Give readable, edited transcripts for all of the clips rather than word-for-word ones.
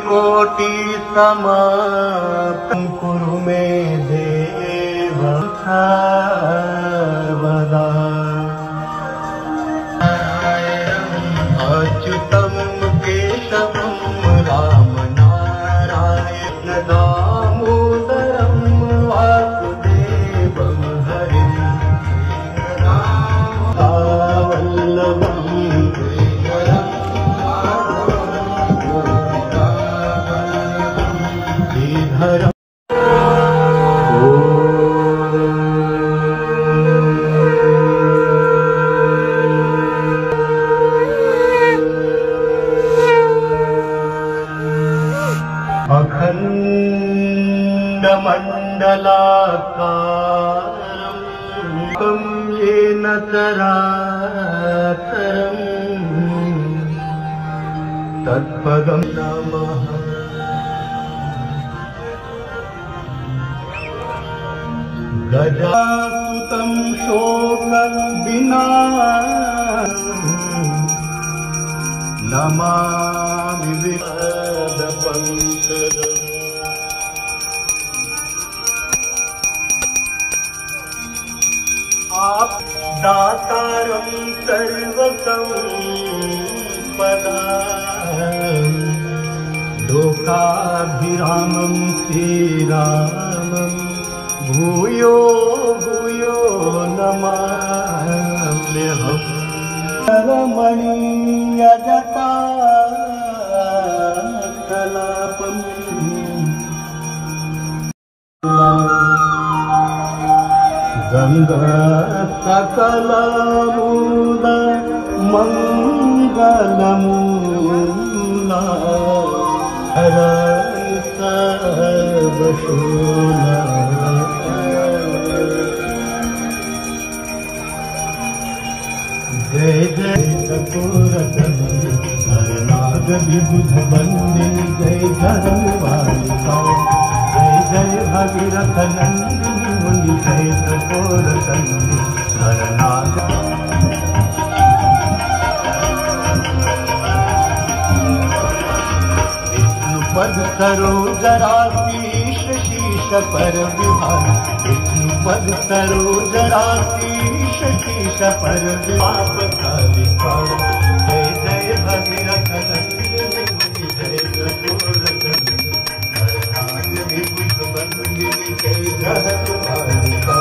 कोटि समाप्तं कुरु मे देव सर्वदा। अच्युतं केशवं राम नारायण दामोदरं वासुदेवं हरिं वल्लभं श्रीधरम्। अखण्डमण्डलाकारं येन चराचरं तत्पदं नमः। गजासुतं शोकविनाशं नमामि विपदपङ्कजम्। आप दातारं सर्वसम्पदां लोकाभिरामं श्रीरामं भूयो भूयो नमाम्यहम्। रमणीयजटा कलापम् गंगा सकलमूल मंगलमूला सर्वशूला। जय जय चकोरतनय हरनाग विबुध बंदिनी जय धर्मवालिका। जय जय भगीरथ नंदिनी मुनि जय चकोरतनय हरनाग। विष्णुपद सरोजराशीष शीश पर विहार। विष्णुपद सरोजराशीष शीश पर विपाप कालिका। जय जय भगीरथ नंदिनी मुनि जय चकोरतनय हरनाग विबुध बंदिनी जय धर्मवालिका।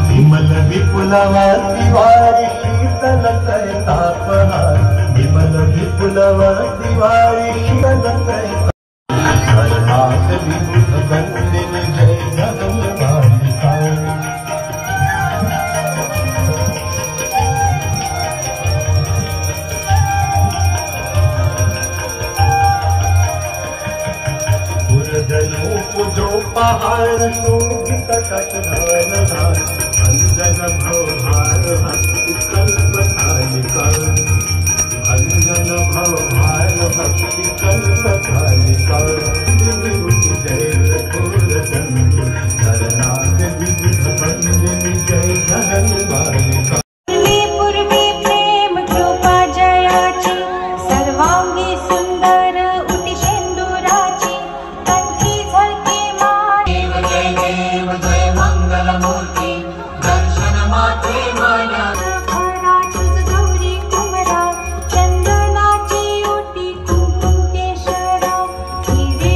विमल विपुलव तिवारी शीतल तापहार। विमल विपुलव तिवारी शीतल हरनाग विबुध बंदिनी जय धर्मवालिका। जो पहाड़ शोभित कटधार भंजन भवभार भक्ति कल्पतालिका। भंजन भवभार भक्ति कल्पतालिका। जय चकोरतनय हरनाग विबुध बंदिनी जय धर्मवालिका। चंदनाची ओटी कुंकुम केशरा हिरे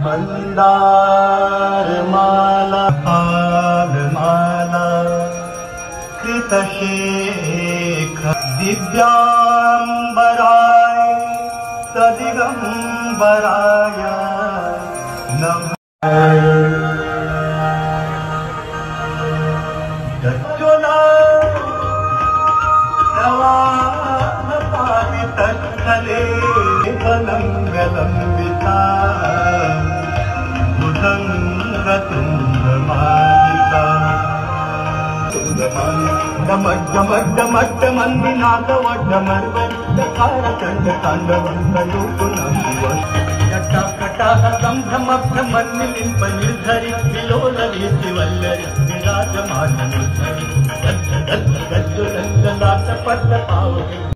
मंदार माला हाल माला कृतशेख दिव्यांबराय सदिगंबराय नमः। दज्जुला प्रवाहपावितस्थले लंबिता भुजंगतुंगमालिका निर्धरि विलोलवीति वल्लरि विराजमानमुद्धरि गज्जुलंगलाट पट्ट पावके